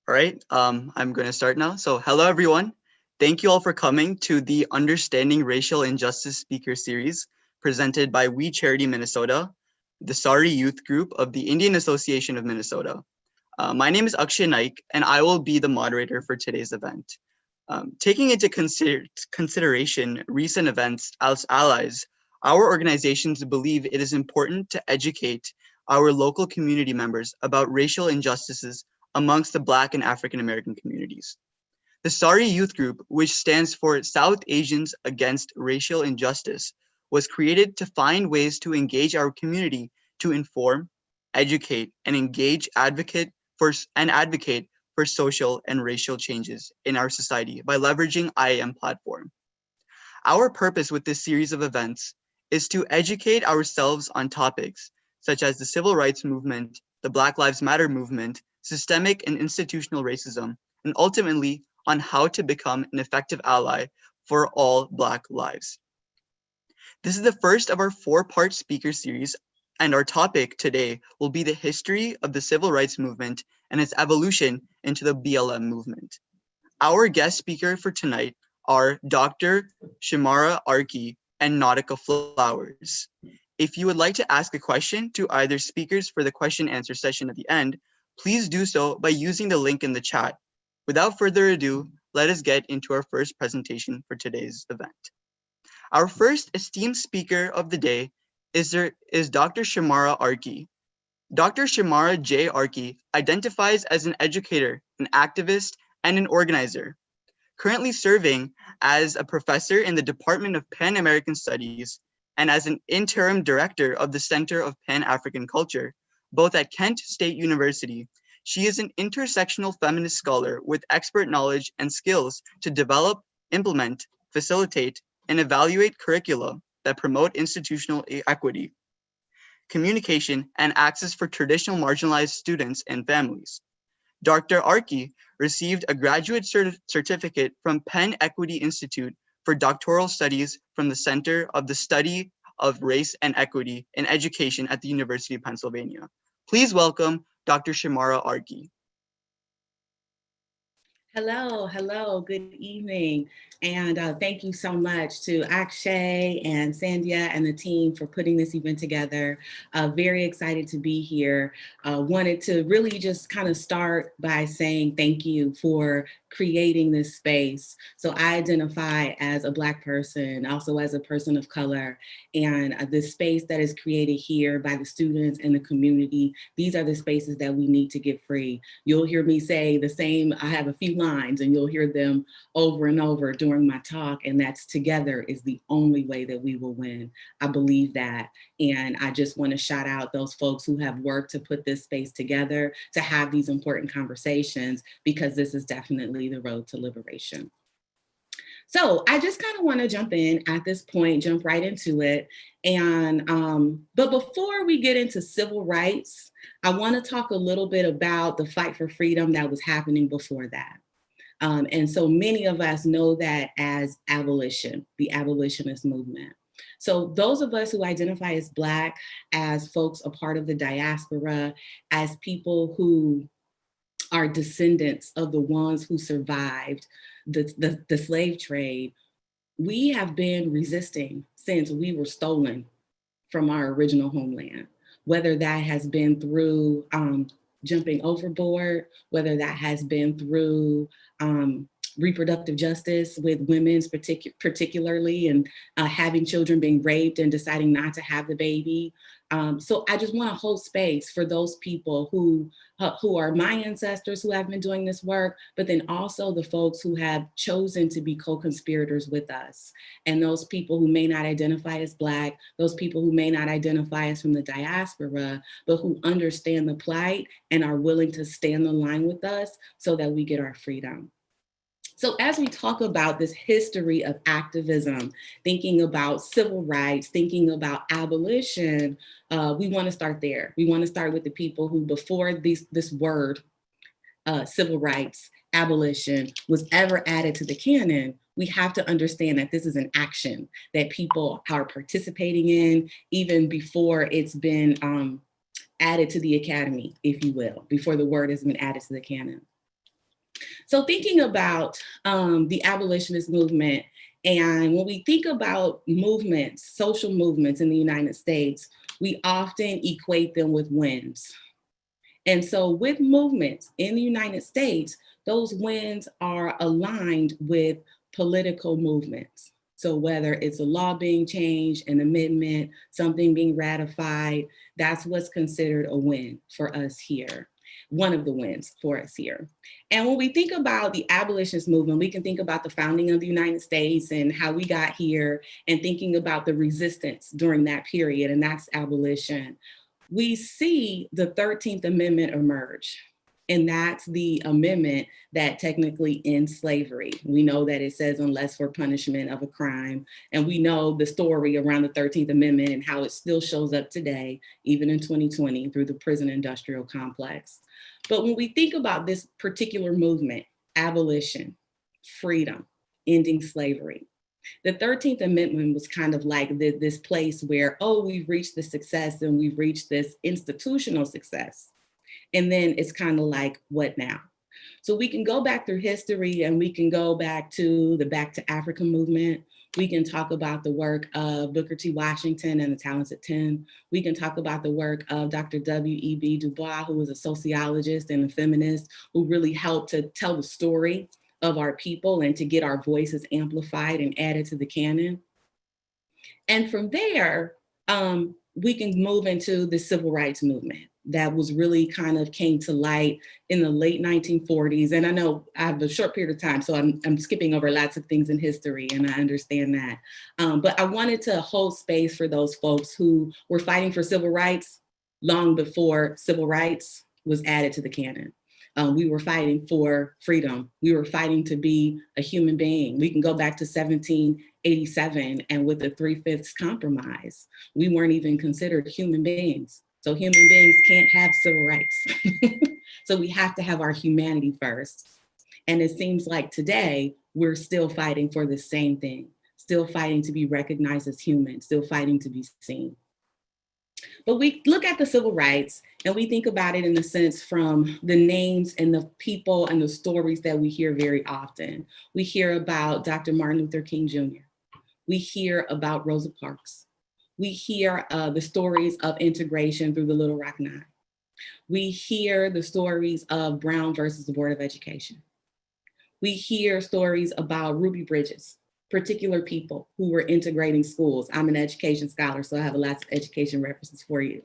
All right, I'm going to start now. So hello, everyone. Thank you all for coming to the Understanding Racial Injustice Speaker Series presented by We Charity Minnesota, the SAARI youth group of the Indian Association of Minnesota. My name is Akshay Naik, and I will be the moderator for today's event. Taking into consideration recent events as allies, our organizations believe it is important to educate our local community members about racial injustices amongst the Black and African American communities. The SAARI Youth Group, which stands for South Asians Against Racial Injustice, was created to find ways to engage our community to inform, educate, and advocate for social and racial changes in our society by leveraging IAM platform. Our purpose with this series of events is to educate ourselves on topics such as the civil rights movement, the Black Lives Matter movement, systemic and institutional racism, and ultimately on how to become an effective ally for all Black lives. This is the first of our four-part speaker series, and our topic today will be the history of the civil rights movement and its evolution into the BLM movement. Our guest speaker for tonight are Dr. Shimara Arki and Nautica Flowers. If you would like to ask a question to either speakers for the question answer session at the end, please do so by using the link in the chat. Without further ado, let us get into our first presentation for today's event. Our first esteemed speaker of the day is Dr. Shimara Arki. Dr. Shimara J. Arki identifies as an educator, an activist, and an organizer, currently serving as a professor in the Department of Pan-American Studies and as an interim director of the Center of Pan-African Culture, both at Kent State University. She is an intersectional feminist scholar with expert knowledge and skills to develop, implement, facilitate, and evaluate curricula that promote institutional equity, communication, and access for traditional marginalized students and families. Dr. Arki received a graduate certificate from Penn Equity Institute for doctoral studies from the Center of the Study of Race and Equity in Education at the University of Pennsylvania. Please welcome Dr. Shimara Arki. Hello, good evening. And thank you so much to Akshay and Sandhya and the team for putting this event together. Very excited to be here. Wanted to really just kind of start by saying thank you for creating this space. So I identify as a Black person, also as a person of color, and the space that is created here by the students and the community, these are the spaces that we need to get free. You'll hear me say the same, I have a few lines and you'll hear them over and over during my talk, and that's together is the only way that we will win. I believe that, and I just want to shout out those folks who have worked to put this space together, to have these important conversations, because this is definitely the road to liberation. So I just kind of want to jump in at this point, jump right into it. And but before we get into civil rights, I want to talk a little bit about the fight for freedom that was happening before that. And so many of us know that as abolition, the abolitionist movement. So those of us who identify as Black, as folks a part of the diaspora, as people who are descendants of the ones who survived the slave trade, we have been resisting since we were stolen from our original homeland, whether that has been through jumping overboard, whether that has been through reproductive justice with women's particularly, and having children being raped and deciding not to have the baby. So I just want to hold space for those people who are my ancestors who have been doing this work, but then also the folks who have chosen to be co-conspirators with us. And those people who may not identify as Black, those people who may not identify as from the diaspora, but who understand the plight and are willing to stand the line with us so that we get our freedom. So as we talk about this history of activism, thinking about civil rights, thinking about abolition, we want to start there. We want to start with the people who, before this word, civil rights, abolition, was ever added to the canon, we have to understand that this is an action that people are participating in even before it's been added to the academy, if you will, before the word has been added to the canon. So thinking about the abolitionist movement, and when we think about movements, social movements in the United States, we often equate them with wins. And so with movements in the United States, those wins are aligned with political movements. So whether it's a law being changed, an amendment, something being ratified, that's what's considered a win for us here. One of the wins for us here. And when we think about the abolitionist movement, we can think about the founding of the United States and how we got here, and thinking about the resistance during that period, and that's abolition. We see the 13th Amendment emerge. And that's the amendment that technically ends slavery. We know that it says unless for punishment of a crime. And we know the story around the 13th Amendment and how it still shows up today, even in 2020, through the prison industrial complex. But when we think about this particular movement, abolition, freedom, ending slavery, the 13th Amendment was kind of like this place where, oh, we've reached the success and we've reached this institutional success. And then it's kind of like, what now? So we can go back through history, and we can go back to the Back to Africa movement. We can talk about the work of Booker T. Washington and the Talented 10. We can talk about the work of Dr. W.E.B. Du Bois, who was a sociologist and a feminist, who really helped to tell the story of our people and to get our voices amplified and added to the canon. And from there, we can move into the civil rights movement that was really kind of came to light in the late 1940s. And I know I have a short period of time, so I'm skipping over lots of things in history, and I understand that. But I wanted to hold space for those folks who were fighting for civil rights long before civil rights was added to the canon. We were fighting for freedom. We were fighting to be a human being. We can go back to 1787, and with the 3/5 compromise, we weren't even considered human beings. So human beings can't have civil rights. So we have to have our humanity first. And it seems like today we're still fighting for the same thing, still fighting to be recognized as human, still fighting to be seen. But we look at the civil rights and we think about it in the sense from the names and the people and the stories that we hear very often. We hear about Dr. Martin Luther King Jr. We hear about Rosa Parks. We hear the stories of integration through the Little Rock Nine. We hear the stories of Brown versus the Board of Education. We hear stories about Ruby Bridges, particular people who were integrating schools. I'm an education scholar, so I have lots of education references for you.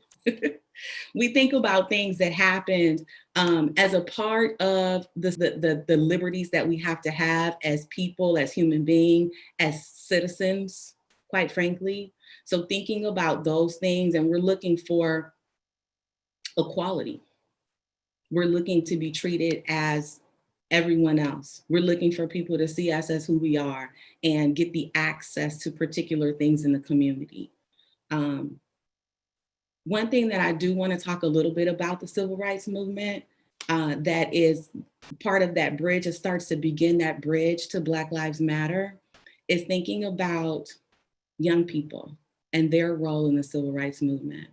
We think about things that happened as a part of the liberties that we have to have as people, as human beings, as citizens, quite frankly. So thinking about those things, and we're looking for equality. We're looking to be treated as everyone else. We're looking for people to see us as who we are and get the access to particular things in the community. One thing that I do want to talk a little bit about the civil rights movement that is part of that bridge, it starts to begin that bridge to Black Lives Matter, is thinking about young people and their role in the civil rights movement.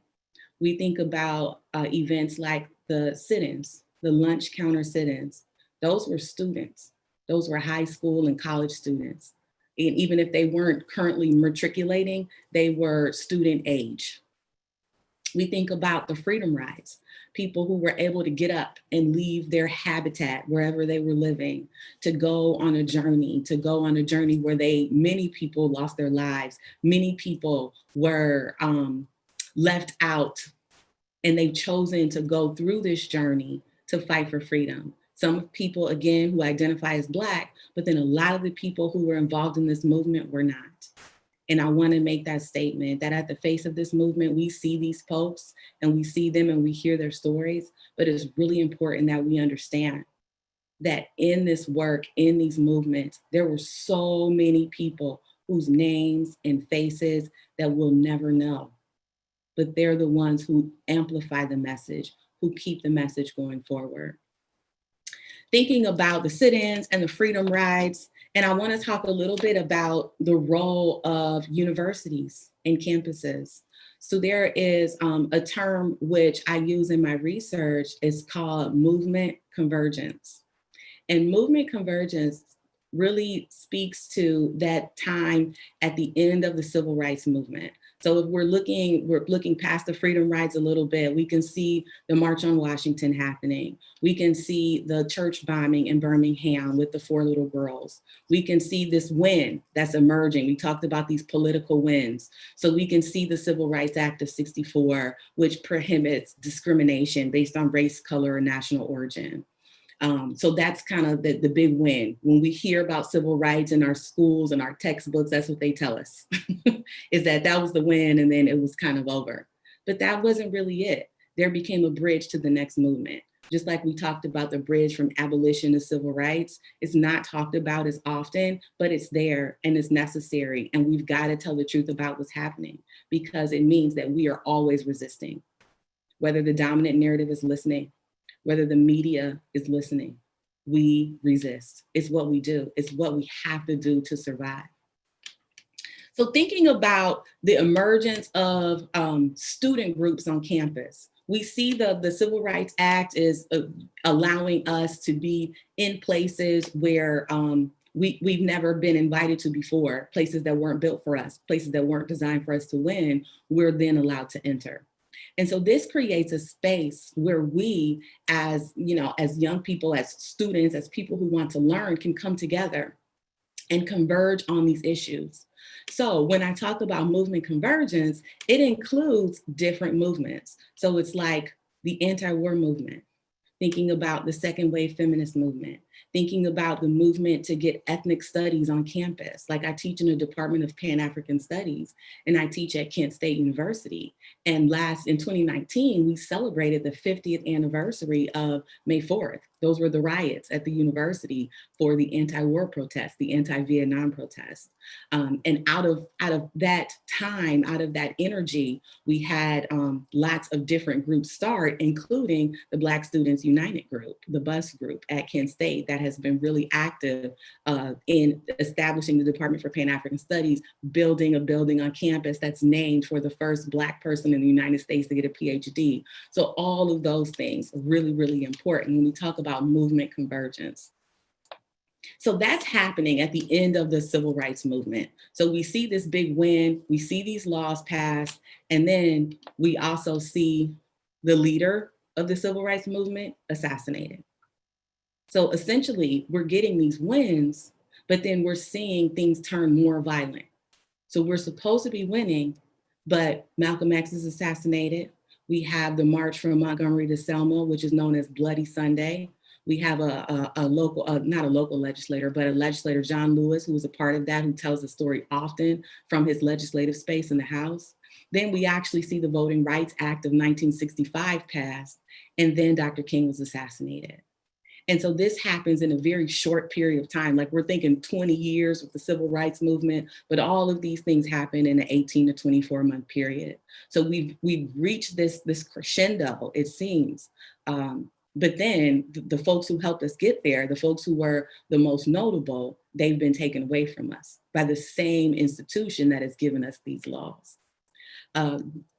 We think about events like the sit-ins, the lunch counter sit-ins. Those were students. Those were high school and college students. And even if they weren't currently matriculating, they were student age. We think about the freedom rides, people who were able to get up and leave their habitat wherever they were living to go on a journey where many people lost their lives. Many people were left out, and they've chosen to go through this journey to fight for freedom. Some people, again, who identify as Black, but then a lot of the people who were involved in this movement were not. And I want to make that statement that at the face of this movement, we see these folks and we see them and we hear their stories, but it's really important that we understand that in this work, in these movements, there were so many people whose names and faces that we'll never know, but they're the ones who amplify the message, who keep the message going forward. Thinking about the sit-ins and the freedom rides, and I want to talk a little bit about the role of universities and campuses. So there is a term which I use in my research. It's called movement convergence. And movement convergence really speaks to that time at the end of the civil rights movement. So if we're looking past the freedom rides a little bit, we can see the March on Washington happening. We can see the church bombing in Birmingham with the 4 little girls. We can see this win that's emerging. We talked about these political wins. So we can see the Civil Rights Act of 64, which prohibits discrimination based on race, color, or national origin. So that's kind of the big win. When we hear about civil rights in our schools and our textbooks, that's what they tell us, is that was the win and then it was kind of over. But that wasn't really it. There became a bridge to the next movement. Just like we talked about the bridge from abolition to civil rights, it's not talked about as often, but it's there and it's necessary. And we've got to tell the truth about what's happening because it means that we are always resisting, whether the dominant narrative is listening, whether the media is listening, we resist. It's what we do. It's what we have to do to survive. So thinking about the emergence of student groups on campus, we see the Civil Rights Act is allowing us to be in places where we've never been invited to before, places that weren't built for us, places that weren't designed for us to win, we're then allowed to enter. And so this creates a space where we, as young people, as students, as people who want to learn, can come together and converge on these issues. So when I talk about movement convergence, it includes different movements. So it's like the anti-war movement, thinking about the second wave feminist movement, thinking about the movement to get ethnic studies on campus. Like I teach in the Department of Pan-African Studies, and I teach at Kent State University. And in 2019, we celebrated the 50th anniversary of May 4th. Those were the riots at the university for the anti-war protests, the anti-Vietnam protests. And out of that time, out of that energy, we had lots of different groups start, including the Black Students United group, the BUS group at Kent State that has been really active in establishing the Department for Pan-African Studies, building a building on campus that's named for the first Black person in the United States to get a PhD. So all of those things are really, really important when we talk about movement convergence. So that's happening at the end of the civil rights movement. So we see this big win, we see these laws passed, and then we also see the leader of the civil rights movement assassinated. So essentially, we're getting these wins, but then we're seeing things turn more violent. So we're supposed to be winning, but Malcolm X is assassinated. We have the march from Montgomery to Selma, which is known as Bloody Sunday. We have a local, not a local legislator, but a legislator, John Lewis, who was a part of that, who tells the story often from his legislative space in the House. Then we actually see the Voting Rights Act of 1965 passed, and then Dr. King was assassinated. And so this happens in a very short period of time. Like we're thinking 20 years with the civil rights movement, but all of these things happen in an 18 to 24 month period. So we've reached this crescendo, it seems. But then the folks who helped us get there, the folks who were the most notable, they've been taken away from us by the same institution that has given us these laws.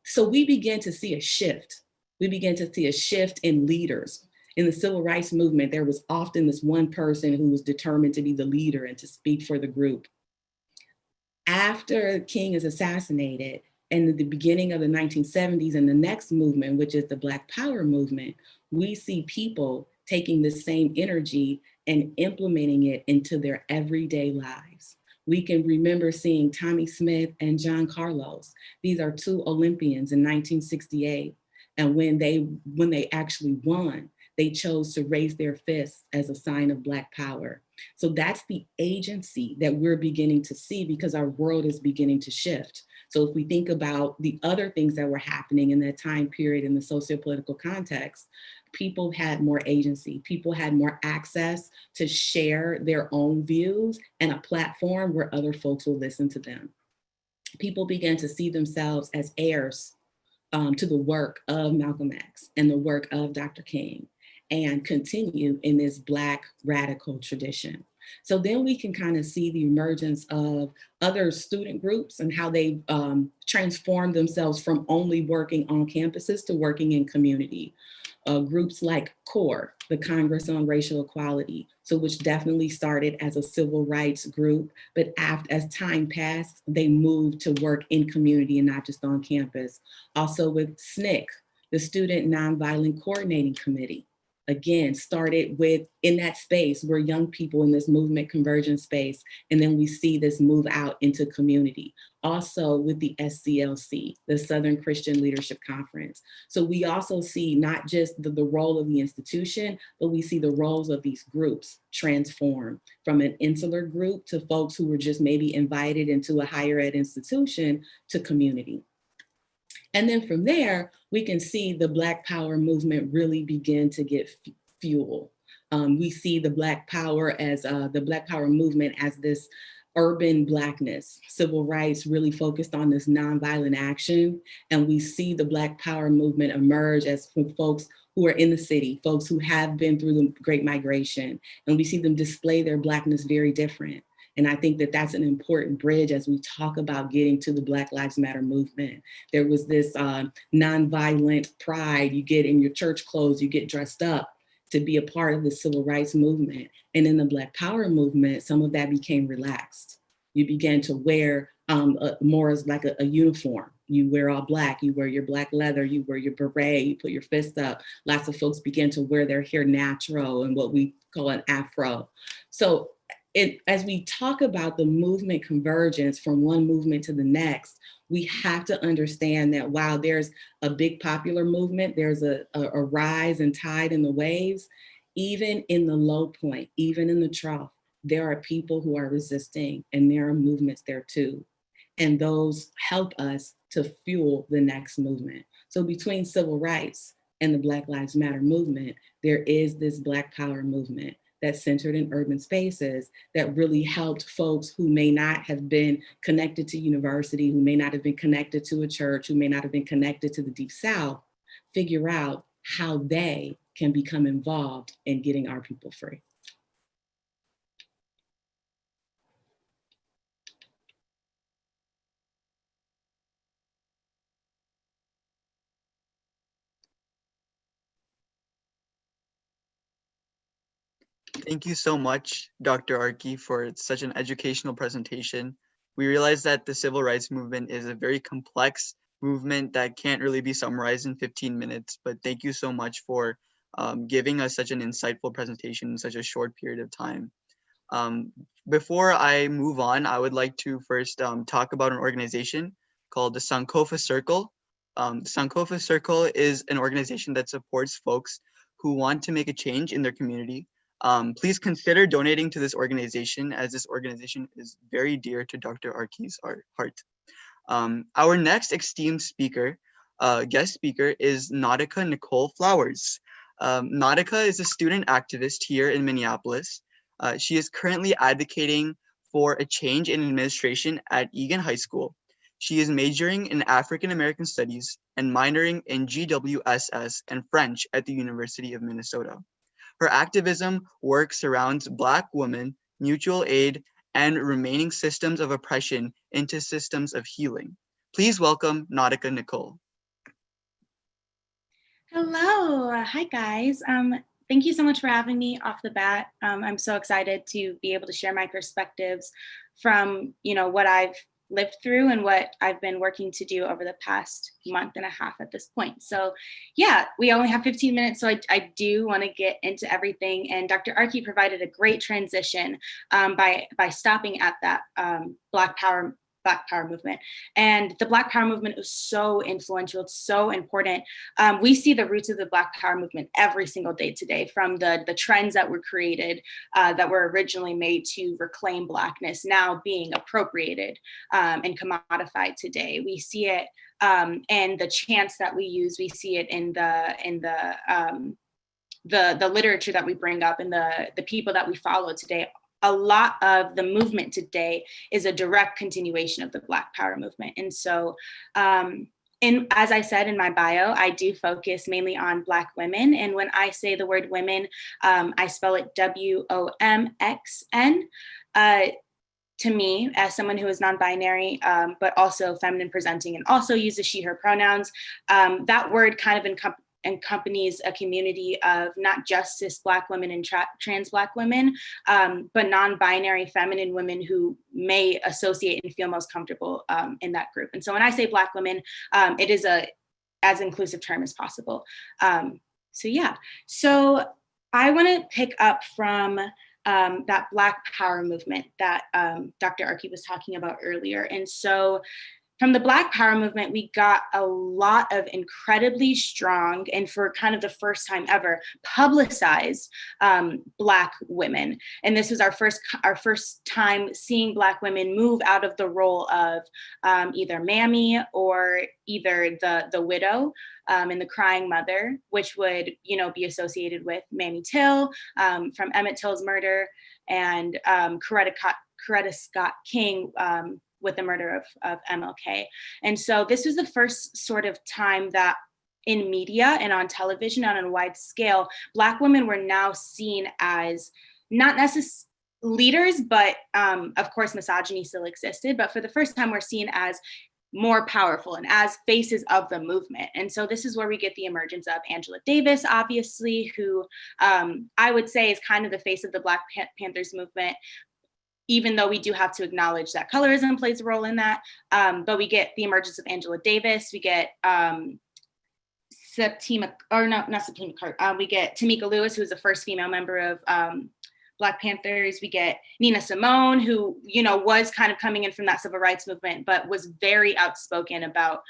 So we begin to see a shift. We begin to see a shift in leaders. In the civil rights movement, there was often this one person who was determined to be the leader and to speak for the group. After King is assassinated, and at the beginning of the 1970s and the next movement, which is the Black Power movement, we see people taking the same energy and implementing it into their everyday lives. We can remember seeing Tommie Smith and John Carlos. These are two Olympians in 1968. And when they actually won, they chose to raise their fists as a sign of Black power. So that's the agency that we're beginning to see because our world is beginning to shift. So if we think about the other things that were happening in that time period in the socio-political context, people had more agency, people had more access to share their own views and a platform where other folks will listen to them. People began to see themselves as heirs to the work of Malcolm X and the work of Dr. King, and continue in this Black radical tradition. So then we can kind of see the emergence of other student groups and how they transformed themselves from only working on campuses to working in community. Groups like CORE, the Congress on Racial Equality, so which definitely started as a civil rights group, but as time passed, they moved to work in community and not just on campus. Also with SNCC, the Student Nonviolent Coordinating Committee, again, started with in that space where young people in this movement convergence space, and then we see this move out into community. Also with the SCLC, the Southern Christian Leadership Conference. So we also see not just the role of the institution, but we see the roles of these groups transform from an insular group to folks who were just maybe invited into a higher ed institution to community. And then from there, we can see the Black Power movement really begin to get fuel. We see the Black Power as the Black Power movement as this urban Blackness, civil rights really focused on this nonviolent action. And we see the Black Power movement emerge as folks who are in the city, folks who have been through the Great Migration, and we see them display their Blackness very different. And I think that that's an important bridge as we talk about getting to the Black Lives Matter movement. There was this nonviolent pride you get in your church clothes, you get dressed up to be a part of the civil rights movement. And in the Black Power movement, some of that became relaxed. You began to wear more as like a uniform. You wear all Black, you wear your Black leather, you wear your beret, you put your fist up. Lots of folks began to wear their hair natural and what we call an afro. So as we talk about the movement convergence from one movement to the next, we have to understand that while there's a big popular movement, there's a rise and tide in the waves, even in the low point, even in the trough, there are people who are resisting and there are movements there too. And those help us to fuel the next movement. So between civil rights and the Black Lives Matter movement, there is this Black Power movement that's centered in urban spaces that really helped folks who may not have been connected to university, who may not have been connected to a church, who may not have been connected to the Deep South, figure out how they can become involved in getting our people free. Thank you so much, Dr. Arki, for such an educational presentation. We realize that the civil rights movement is a very complex movement that can't really be summarized in 15 minutes, but thank you so much for giving us such an insightful presentation in such a short period of time. Before I move on, I would like to first talk about an organization called the Sankofa Circle. The Sankofa Circle is an organization that supports folks who want to make a change in their community. Please consider donating to this organization, as this organization is very dear to Dr. Arki's heart. Our next esteemed speaker, guest speaker, is Nautica Nicole Flowers. Nautica is a student activist here in Minneapolis. She is currently advocating for a change in administration at Egan High School. She is majoring in African American Studies and minoring in GWSS and French at the University of Minnesota. Her activism work surrounds Black women, mutual aid, and remaining systems of oppression into systems of healing. Please welcome Nautica Nicole. Hello, hi guys. Thank you so much for having me off the bat. I'm so excited to be able to share my perspectives from, what I've lived through and what I've been working to do over the past month and a half at this point. So yeah, we only have 15 minutes, so I do want to get into everything. And Dr. Arki provided a great transition by stopping at that Black Power movement. And the Black Power movement is so influential, it's so important. We see the roots of the Black Power movement every single day today, from the trends that were created, that were originally made to reclaim Blackness, now being appropriated and commodified today. We see it in the chants that we use, we see it in the literature that we bring up and the people that we follow today. A lot of the movement today is a direct continuation of the Black Power movement. And so, as I said in my bio, I do focus mainly on Black women. And when I say the word women, I spell it WOMXN. To me, as someone who is non-binary, but also feminine presenting and also uses she, her pronouns, that word kind of encompasses a community of not just cis Black women and trans Black women, but non-binary feminine women who may associate and feel most comfortable in that group. And so when I say Black women, it is as inclusive term as possible. So I want to pick up from that Black Power movement that Dr. Arki was talking about earlier. And so from the Black Power movement, we got a lot of incredibly strong, and for kind of the first time ever, publicized Black women. And this was our first time seeing Black women move out of the role of either mammy or either the widow and the crying mother, which would, be associated with Mammy Till from Emmett Till's murder, and Coretta Scott King with the murder of MLK. And so this was the first sort of time that in media and on television and on a wide scale, Black women were now seen as not necessarily leaders, but of course misogyny still existed, but for the first time we're seen as more powerful and as faces of the movement. And so this is where we get the emergence of Angela Davis, obviously, who I would say is kind of the face of the Black Panthers movement, even though we do have to acknowledge that colorism plays a role in that. But we get the emergence of Angela Davis, we get we get Tamika Lewis, who's the first female member of Black Panthers. We get Nina Simone, who, was kind of coming in from that civil rights movement, but was very outspoken about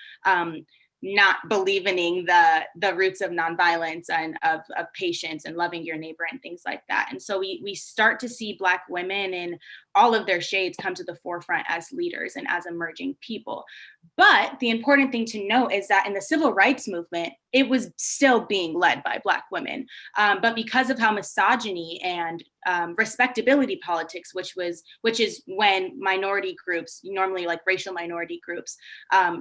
not believing the roots of nonviolence and of patience and loving your neighbor and things like that. And so we start to see Black women in all of their shades come to the forefront as leaders and as emerging people. But the important thing to note is that in the civil rights movement, it was still being led by Black women. But because of how misogyny and respectability politics, which is when minority groups, normally like racial minority groups,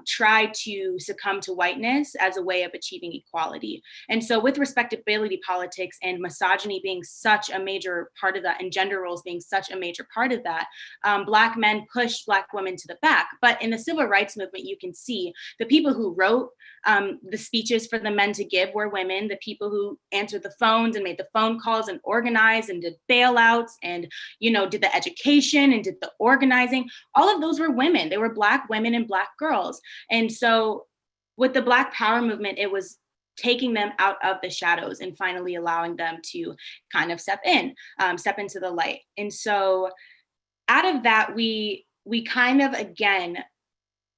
try to succumb to whiteness as a way of achieving equality. And so with respectability politics and misogyny being such a major part of that, and gender roles being such a major part of that, Black men pushed Black women to the back. But in the civil rights movement, you can see the people who wrote the speeches for the men to give were women. The people who answered the phones and made the phone calls and organized and did bailouts and, did the education and did the organizing, all of those were women. They were Black women and Black girls. And so with the Black Power movement, it was taking them out of the shadows and finally allowing them to kind of step into the light. And so out of that, we kind of, again,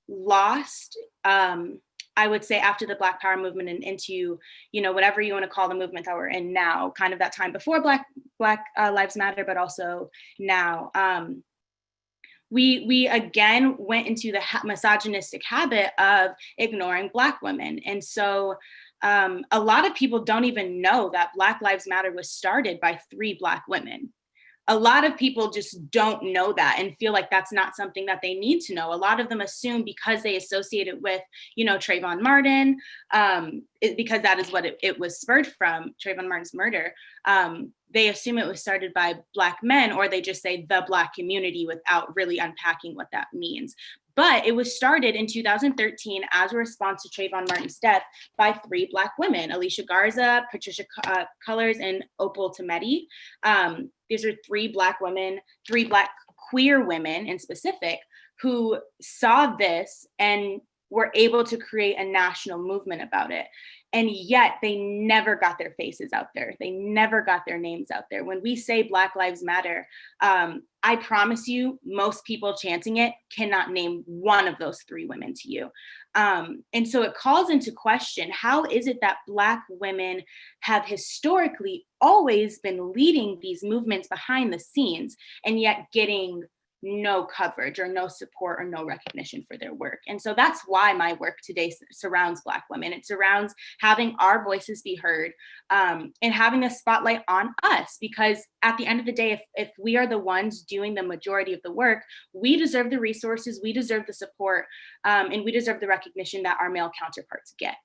lost, I would say, after the Black Power movement and into, whatever you want to call the movement that we're in now, kind of that time before Black Lives Matter, but also now. We again went into the misogynistic habit of ignoring Black women. And so a lot of people don't even know that Black Lives Matter was started by 3 Black women. A lot of people just don't know that and feel like that's not something that they need to know. A lot of them assume because they associate it with, Trayvon Martin, because that is what it was spurred from, Trayvon Martin's murder. They assume it was started by Black men, or they just say the Black community without really unpacking what that means. But it was started in 2013 as a response to Trayvon Martin's death by 3 Black women: Alicia Garza, Patricia Cullors, and Opal Tometi. These are 3 Black women, 3 Black queer women in specific, who saw this and were able to create a national movement about it. And yet they never got their faces out there. They never got their names out there. When we say Black Lives Matter, I promise you, most people chanting it cannot name one of those 3 women to you. And so it calls into question, how is it that Black women have historically always been leading these movements behind the scenes and yet getting no coverage or no support or no recognition for their work? And so that's why my work today surrounds Black women. It surrounds having our voices be heard, and having a spotlight on us, because at the end of the day, if we are the ones doing the majority of the work, we deserve the resources, we deserve the support, and we deserve the recognition that our male counterparts get.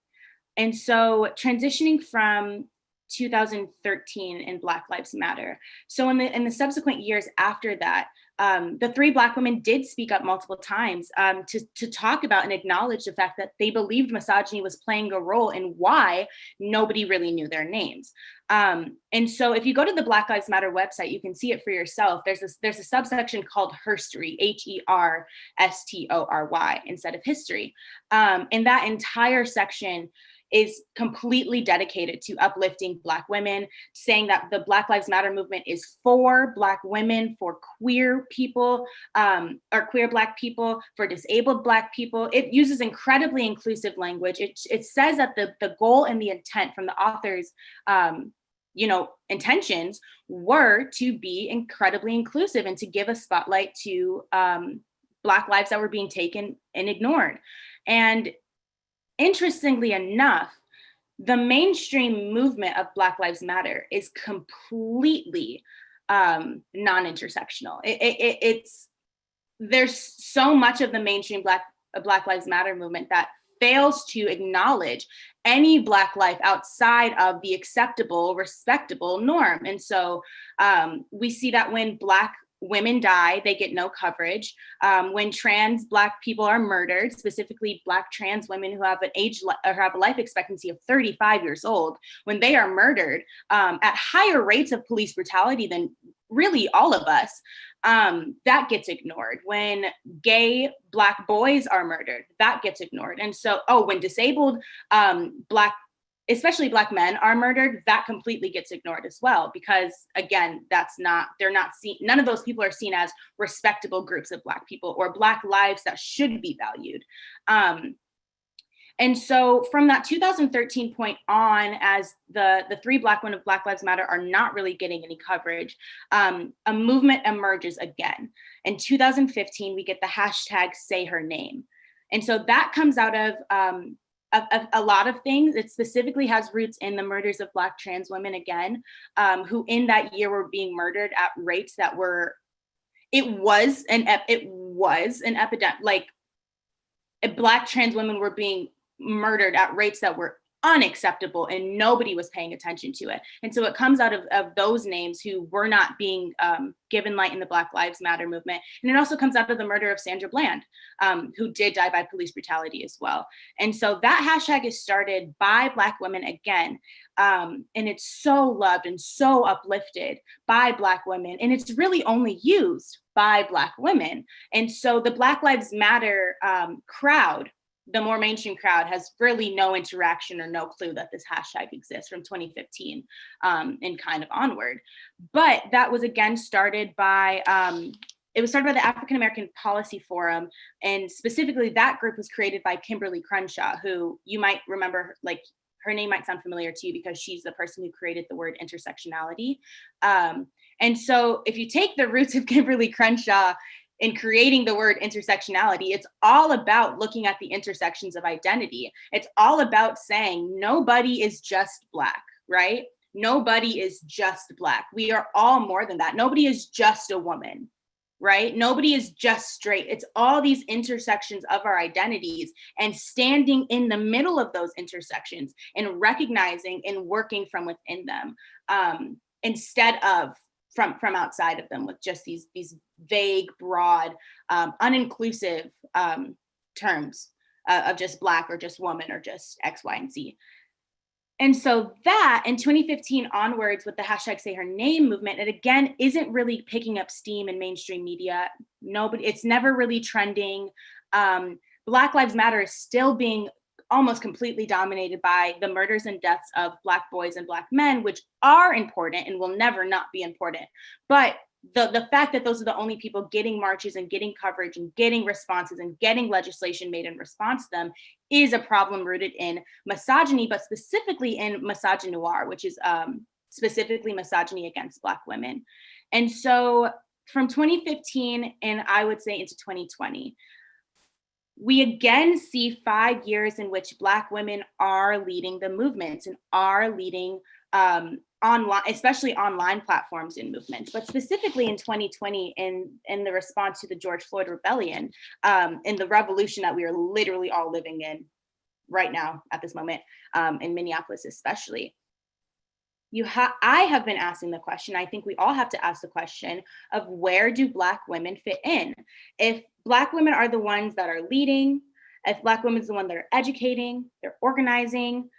And so transitioning from 2013 in Black Lives Matter. So in the subsequent years after that, the three Black women did speak up multiple times to talk about and acknowledge the fact that they believed misogyny was playing a role in why nobody really knew their names. And so if you go to the Black Lives Matter website, you can see it for yourself. There's a subsection called Herstory, HERSTORY, instead of history. And that entire section is completely dedicated to uplifting Black women, saying that the Black Lives Matter movement is for Black women, for queer people, or queer Black people, for disabled Black people. It uses incredibly inclusive language. It says that the goal and the intent from the authors, intentions were to be incredibly inclusive and to give a spotlight to Black lives that were being taken and ignored. And interestingly enough, the mainstream movement of Black Lives Matter is completely non-intersectional. There's so much of the mainstream Black Lives Matter movement that fails to acknowledge any Black life outside of the acceptable, respectable norm. And so we see that when Black women die, they get no coverage. When trans Black people are murdered, specifically Black trans women who have have a life expectancy of 35 years old, when they are murdered at higher rates of police brutality than really all of us, that gets ignored. When gay Black boys are murdered, that gets ignored. And so, when disabled especially Black men are murdered, that completely gets ignored as well, because again, none of those people are seen as respectable groups of Black people or Black lives that should be valued. And so from that 2013 point on, as the three Black women of Black Lives Matter are not really getting any coverage, a movement emerges again. In 2015, we get the hashtag Say Her Name. And so that comes out of a lot of things. It specifically has roots in the murders of Black trans women again, who in that year were being murdered at rates that were, it was an epidemic. Like, Black trans women were being murdered at rates that were unacceptable and nobody was paying attention to it. And so it comes out of those names who were not being given light in the Black Lives Matter movement. And it also comes out of the murder of Sandra Bland, who did die by police brutality as well. And so that hashtag is started by Black women again. And it's so loved and so uplifted by Black women. And it's really only used by Black women. And so the Black Lives Matter crowd, the more mainstream crowd, has really no interaction or no clue that this hashtag exists from 2015 and kind of onward. But that was again started by, it was started by the African American Policy Forum. And specifically that group was created by Kimberl Crenshaw, who you might remember, like, her name might sound familiar to you because she's the person who created the word intersectionality. And so if you take the roots of Kimberl Crenshaw in creating the word intersectionality, it's all about looking at the intersections of identity. It's all about saying nobody is just Black, right? Nobody is just Black. We are all more than that. Nobody is just a woman, right? Nobody is just straight. It's all these intersections of our identities, and standing in the middle of those intersections and recognizing and working from within them, instead of from outside of them with just these vague, broad, uninclusive terms of just Black or just woman or just X, Y, and Z. And so that in 2015 onwards with the hashtag Say Her Name movement, it again isn't really picking up steam in mainstream media. It's never really trending. Black Lives Matter is still being almost completely dominated by the murders and deaths of Black boys and Black men, which are important and will never not be important. But the fact that those are the only people getting marches and getting coverage and getting responses and getting legislation made in response to them is a problem rooted in misogyny, but specifically in misogynoir, which is specifically misogyny against Black women. And so from 2015, and I would say into 2020, we again see 5 years in which Black women are leading the movements and are leading online, especially online platforms and movements, but specifically in 2020 in the response to the George Floyd rebellion, in the revolution that we are literally all living in right now at this moment, in Minneapolis especially. I have been asking the question, I think we all have to ask the question of where do Black women fit in? If Black women are the ones that are leading, if Black women is the one that are educating, they're organizing,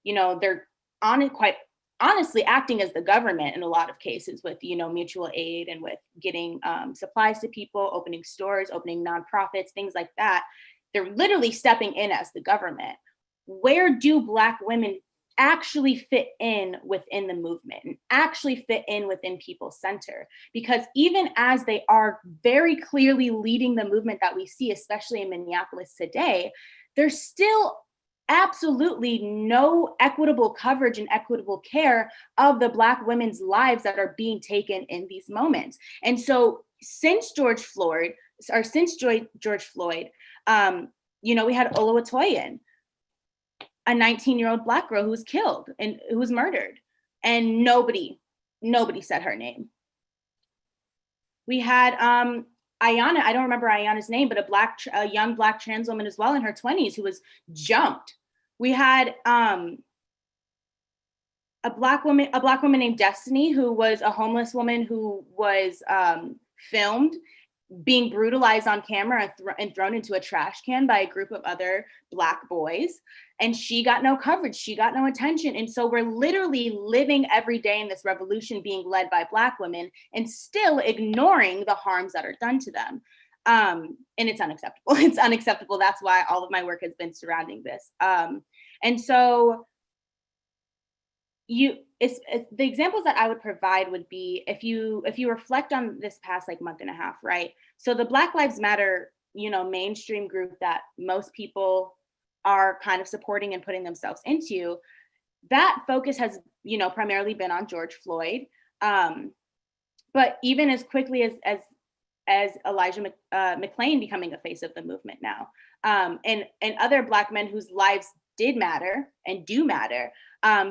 they're quite honestly acting as the government in a lot of cases with, mutual aid and with getting supplies to people, opening stores, opening nonprofits, things like that. They're literally stepping in as the government. Where do Black women actually fit in within the movement and actually fit in within people's center? Because even as they are very clearly leading the movement that we see, especially in Minneapolis today, there's still absolutely no equitable coverage and equitable care of the Black women's lives that are being taken in these moments. And so since George Floyd, we had Oluwatoyin, a 19-year-old Black girl who was killed and who was murdered, and nobody said her name. We had Ayanna, I don't remember Ayanna's name, but a young Black trans woman as well in her 20s who was jumped. We had a Black woman named Destiny, who was a homeless woman who was filmed being brutalized on camera and thrown into a trash can by a group of other Black boys. And she got no coverage, she got no attention. And so we're literally living every day in this revolution being led by Black women and still ignoring the harms that are done to them. And it's unacceptable. It's unacceptable. That's why all of my work has been surrounding this. And so the examples that I would provide would be if you reflect on this past month and a half, right? So the Black Lives Matter, mainstream group that most people are kind of supporting and putting themselves into, that focus has, primarily been on George Floyd. But even as quickly as Elijah McClain becoming a face of the movement now, and other Black men whose lives did matter and do matter,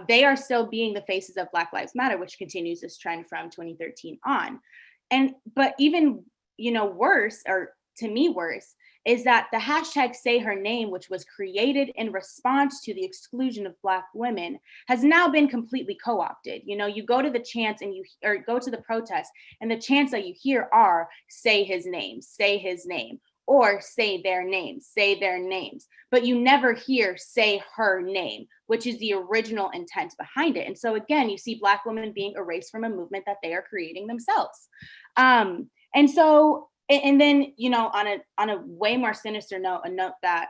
they are still being the faces of Black Lives Matter, which continues this trend from 2013 on. But even, worse, or to me worse, is that the hashtag Say Her Name, which was created in response to the exclusion of Black women, has now been completely co-opted. You go to the chants or go to the protest, and the chants that you hear are say his name, or say their names, but you never hear say her name, which is the original intent behind it. And so again, you see Black women being erased from a movement that they are creating themselves. And then, on a way more sinister note, a note that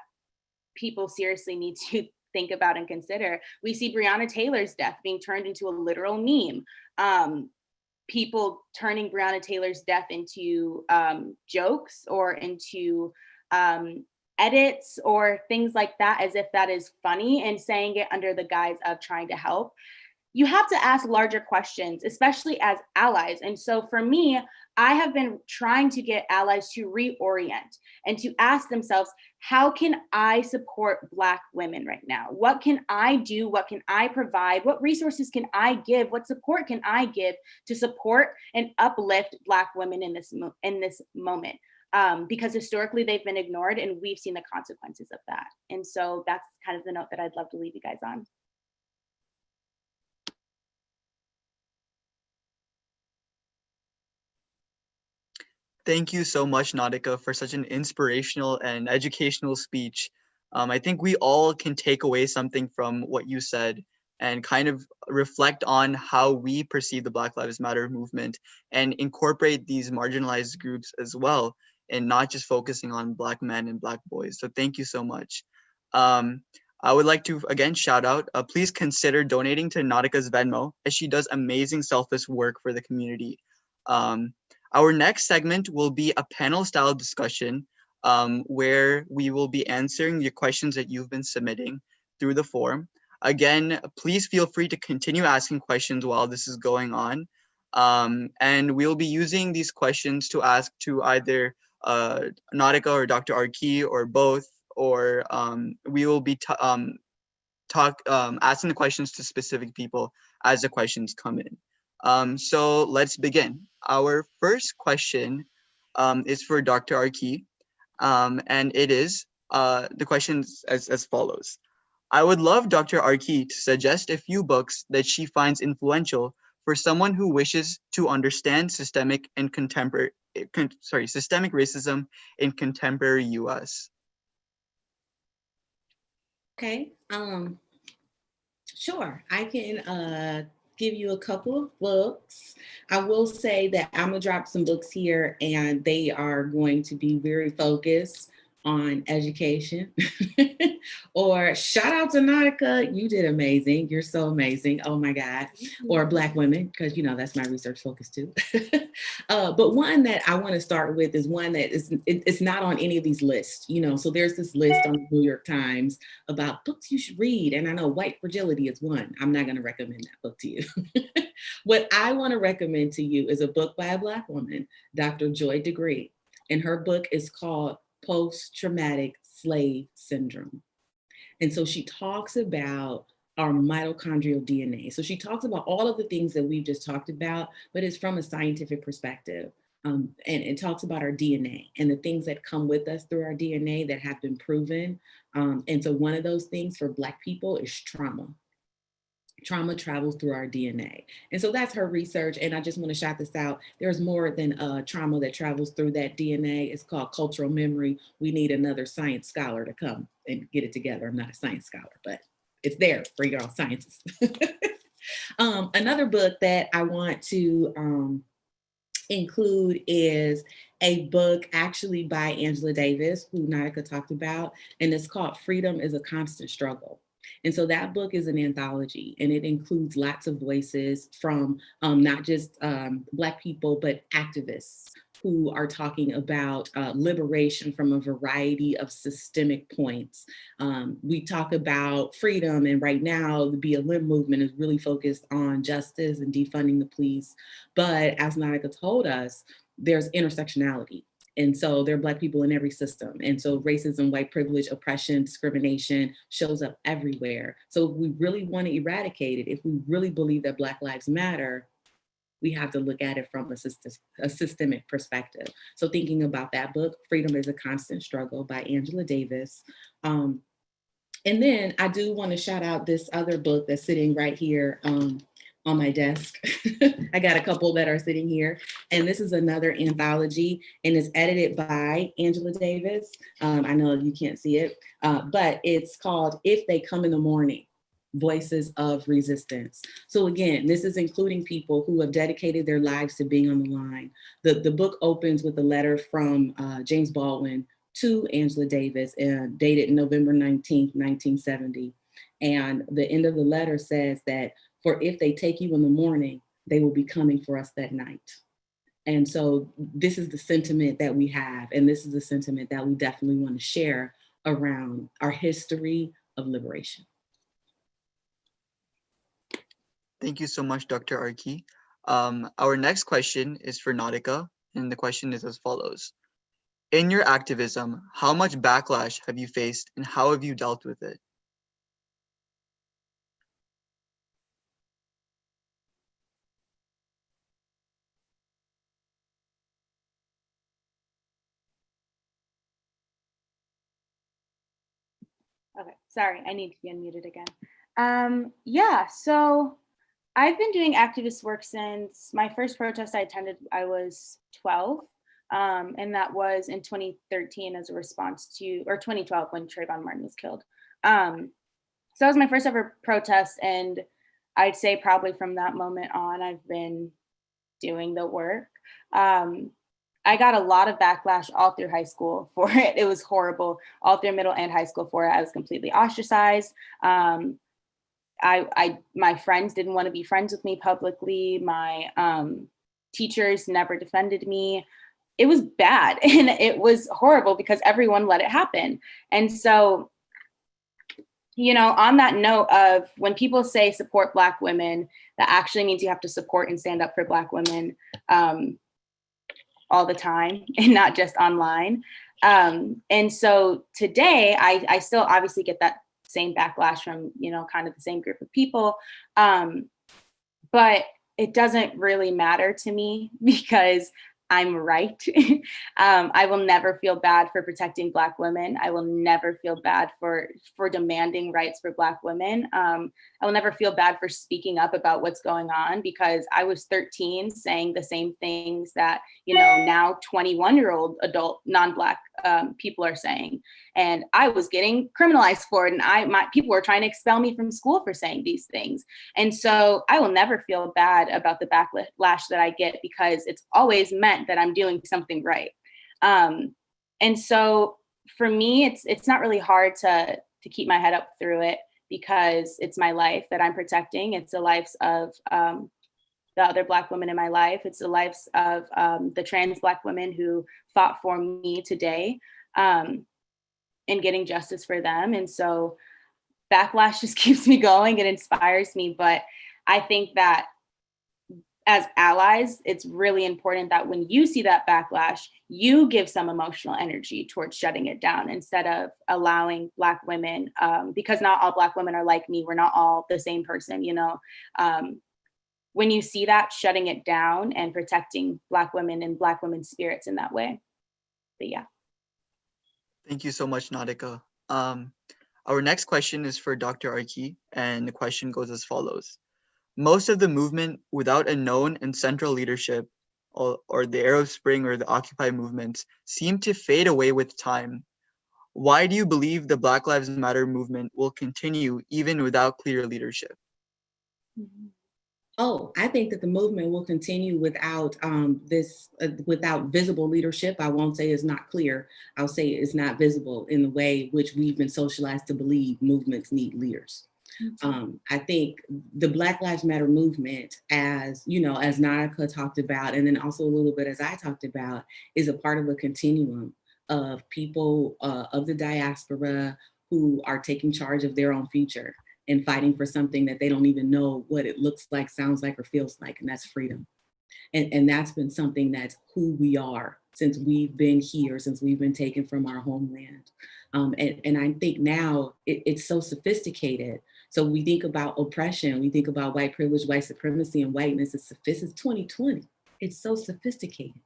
people seriously need to think about and consider, we see Breonna Taylor's death being turned into a literal meme. People turning Breonna Taylor's death into jokes or into edits or things like that, as if that is funny, and saying it under the guise of trying to help. You have to ask larger questions, especially as allies. And so for me, I have been trying to get allies to reorient and to ask themselves, how can I support Black women right now? What can I do? What can I provide? What resources can I give? What support can I give to support and uplift Black women in this moment? Because historically they've been ignored, and we've seen the consequences of that. And so that's kind of the note that I'd love to leave you guys on. Thank you so much, Nautica, for such an inspirational and educational speech. I think we all can take away something from what you said and kind of reflect on how we perceive the Black Lives Matter movement and incorporate these marginalized groups as well, and not just focusing on Black men and Black boys. So thank you so much. I would like to again shout out, please consider donating to Nautica's Venmo, as she does amazing selfless work for the community. Our next segment will be a panel style discussion where we will be answering the questions that you've been submitting through the form. Again, please feel free to continue asking questions while this is going on. And we'll be using these questions to ask to either Nautica or Dr. Arki or both, or we will be asking the questions to specific people as the questions come in. So let's begin. Our first question is for Dr. Arki, and it is the question as follows. I would love Dr. Arki to suggest a few books that she finds influential for someone who wishes to understand systemic and systemic racism in contemporary US. Okay. Sure. I can give you a couple of books. I will say that I'm gonna drop some books here, and they are going to be very focused on education. Or shout out to Nautica, you did amazing. You're so amazing. Oh my God. Or Black women, because you know that's my research focus too. But one that I want to start with is one that it's not on any of these lists. You know, so there's this list on the New York Times about books you should read, and I know White Fragility is one. I'm not going to recommend that book to you. What I want to recommend to you is a book by a Black woman, Dr. Joy DeGree, and her book is called Post-Traumatic Slave Syndrome. And so she talks about our mitochondrial DNA. So she talks about all of the things that we've just talked about, but it's from a scientific perspective. And it talks about our DNA and the things that come with us through our DNA that have been proven. And so one of those things for Black people is trauma. Trauma travels through our DNA. And so that's her research. And I just want to shout this out. There's more than trauma that travels through that DNA. It's called cultural memory. We need another science scholar to come and get it together. I'm not a science scholar, but it's there for y'all scientists. Another book that I want to include is a book actually by Angela Davis, who Nautica talked about, and it's called Freedom is a Constant Struggle. And so that book is an anthology, and it includes lots of voices from not just Black people, but activists who are talking about liberation from a variety of systemic points. We talk about freedom, and right now the BLM movement is really focused on justice and defunding the police. But as Nautica told us, there's intersectionality. And so there are Black people in every system. And so racism, white privilege, oppression, discrimination shows up everywhere. So if we really want to eradicate it, if we really believe that Black lives matter, we have to look at it from a systemic perspective. So thinking about that book, Freedom is a Constant Struggle by Angela Davis. And then I do want to shout out this other book that's sitting right here on my desk. I got a couple that are sitting here. And this is another anthology, and it's edited by Angela Davis. I know you can't see it, but it's called If They Come in the Morning, Voices of Resistance. So again, this is including people who have dedicated their lives to being on the line. The book opens with a letter from James Baldwin to Angela Davis, dated November 19th, 1970. And the end of the letter says that, for if they take you in the morning, they will be coming for us that night. And so this is the sentiment that we have, and this is the sentiment that we definitely want to share around our history of liberation. Thank you so much, Dr. Arki. Our next question is for Nautica, and the question is as follows. In your activism, how much backlash have you faced, and how have you dealt with it? Okay, sorry, I need to be unmuted again. Yeah, so I've been doing activist work since my first protest I attended, I was 12. And that was in 2013 as a response to, or 2012 when Trayvon Martin was killed. So that was my first ever protest. And I'd say probably from that moment on, I've been doing the work. I got a lot of backlash all through high school for it. It was horrible. All through middle and high school for it. I was completely ostracized. My friends didn't want to be friends with me publicly. My teachers never defended me. It was bad and it was horrible because everyone let it happen. And so, you know, on that note of when people say support Black women, that actually means you have to support and stand up for Black women all the time and not just online. And so today I still obviously get that same backlash from, you know, kind of the same group of people. But it doesn't really matter to me because I'm right. I will never feel bad for protecting Black women. I will never feel bad for demanding rights for Black women. I will never feel bad for speaking up about what's going on, because I was 13 saying the same things that, now 21-year-old adult non-Black people are saying. And I was getting criminalized for it. And people were trying to expel me from school for saying these things. And so I will never feel bad about the backlash that I get, because it's always meant that I'm doing something right. And so for me, it's not really hard to keep my head up through it, because it's my life that I'm protecting. It's the lives of the other Black women in my life. It's the lives of the trans Black women who fought for me today, and getting justice for them. And so backlash just keeps me going. It inspires me. But I think that as allies, it's really important that when you see that backlash, you give some emotional energy towards shutting it down, instead of allowing Black women, because not all Black women are like me. We're not all the same person, when you see that, shutting it down and protecting Black women and Black women's spirits in that way. But yeah. Thank you so much, Nautica. Our next question is for Dr. Arki, and the question goes as follows. Most of the movement without a known and central leadership, or the Arab Spring or the Occupy movements, seem to fade away with time. Why do you believe the Black Lives Matter movement will continue even without clear leadership? Oh, I think that the movement will continue without without visible leadership. I won't say it's not clear. I'll say it's not visible in the way which we've been socialized to believe movements need leaders. I think the Black Lives Matter movement, as as Nautica talked about, and then also a little bit as I talked about, is a part of a continuum of people of the diaspora who are taking charge of their own future and fighting for something that they don't even know what it looks like, sounds like, or feels like, and that's freedom. And that's been something that's who we are since we've been here, since we've been taken from our homeland. And I think now it's so sophisticated. So we think about oppression, we think about white privilege, white supremacy, and whiteness. This is 2020. It's so sophisticated.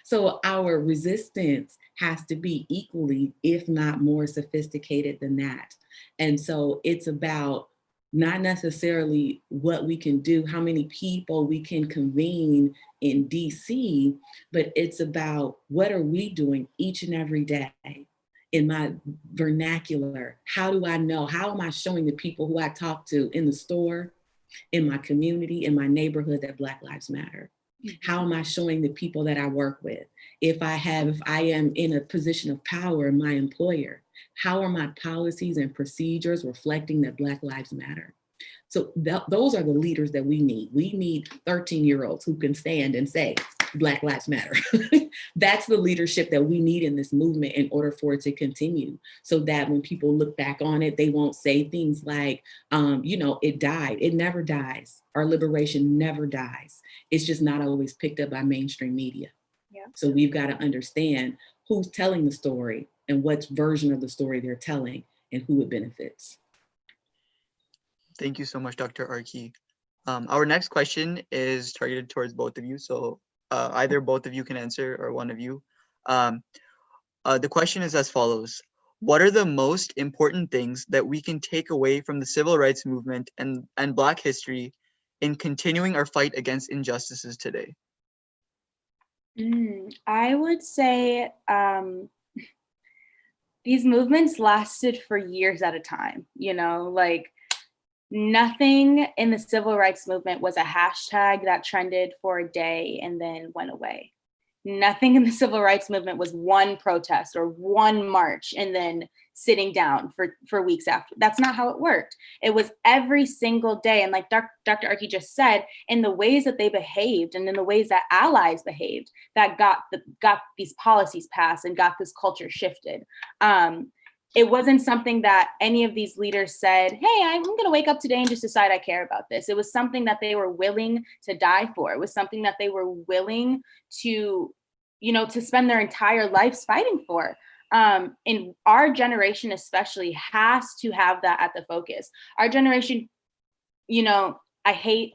So our resistance has to be equally, if not more sophisticated than that. And so it's about not necessarily what we can do, how many people we can convene in DC, but it's about what are we doing each and every day in my vernacular. How do I know? How am I showing the people who I talk to in the store, in my community, in my neighborhood, that Black Lives Matter? How am I showing the people that I work with? If I am in a position of power in my employer, how are my policies and procedures reflecting that Black Lives Matter? So those are the leaders that we need. We need 13-year-olds who can stand and say, Black Lives Matter. That's the leadership that we need in this movement in order for it to continue, so that when people look back on it, they won't say things like, it died. It never dies. Our liberation never dies. It's just not always picked up by mainstream media. Yeah. So we've got to understand who's telling the story and what version of the story they're telling and who it benefits. Thank you so much, Dr. Arki. Our next question is targeted towards both of you. So either both of you can answer or one of you. The question is as follows. What are the most important things that we can take away from the civil rights movement and Black history in continuing our fight against injustices today? I would say these movements lasted for years at a time, like nothing in the civil rights movement was a hashtag that trended for a day and then went away. Nothing in the civil rights movement was one protest or one march and then sitting down for weeks after. That's not how it worked. It was every single day. And like Dr. Arki just said, in the ways that they behaved and in the ways that allies behaved, that got these policies passed and got this culture shifted. It wasn't something that any of these leaders said, hey, I'm going to wake up today and just decide I care about this. It was something that they were willing to die for. It was something that they were willing to, to spend their entire lives fighting for. And our generation especially has to have that at the focus. Our generation, I hate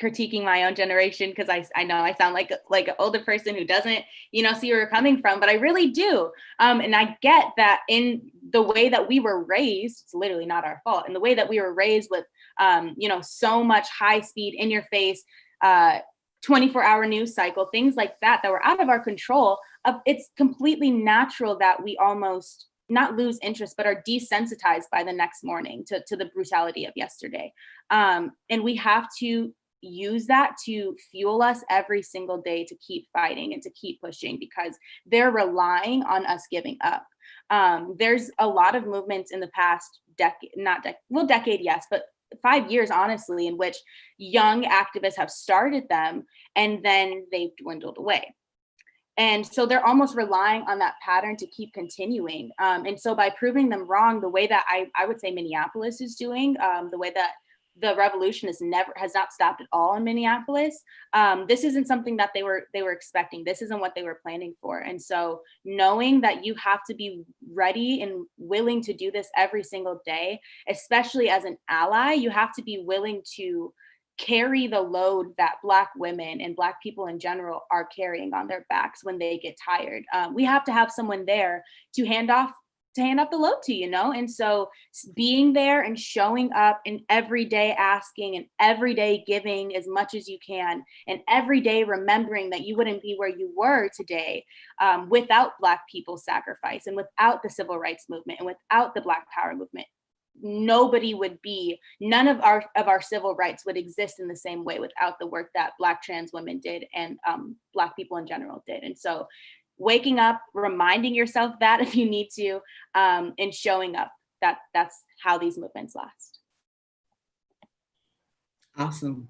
critiquing my own generation because I know I sound like an older person who doesn't, see where we're coming from, but I really do. And I get that in the way that we were raised, it's literally not our fault. In the way that we were raised with, so much high speed, in your face, 24-hour news cycle, things like that were out of our control. It's completely natural that we almost not lose interest, but are desensitized by the next morning to the brutality of yesterday. And we have to use that to fuel us every single day to keep fighting and to keep pushing, because they're relying on us giving up. There's a lot of movements in the past decade, yes, but 5 years, honestly, in which young activists have started them and then they've dwindled away. And so they're almost relying on that pattern to keep continuing. And so by proving them wrong, the way that I would say Minneapolis is doing, the way that the revolution has not stopped at all in Minneapolis. This isn't something that they were expecting. This isn't what they were planning for. And so knowing that you have to be ready and willing to do this every single day, especially as an ally, you have to be willing to carry the load that Black women and Black people in general are carrying on their backs when they get tired. We have to have someone there to hand off the load to, and so being there and showing up and every day asking and every day giving as much as you can, and every day remembering that you wouldn't be where you were today without Black people's sacrifice and without the civil rights movement and without the Black Power movement. None of our civil rights would exist in the same way without the work that Black trans women did and Black people in general did. And so waking up, reminding yourself that if you need to, and showing up, that's how these movements last. Awesome.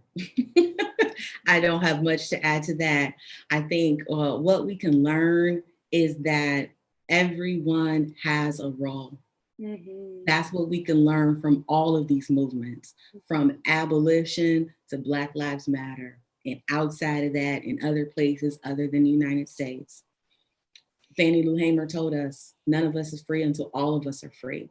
I don't have much to add to that. I think what we can learn is that everyone has a role. Mm-hmm. That's what we can learn from all of these movements, from abolition to Black Lives Matter, and outside of that, in other places other than the United States. Fannie Lou Hamer told us, none of us is free until all of us are free.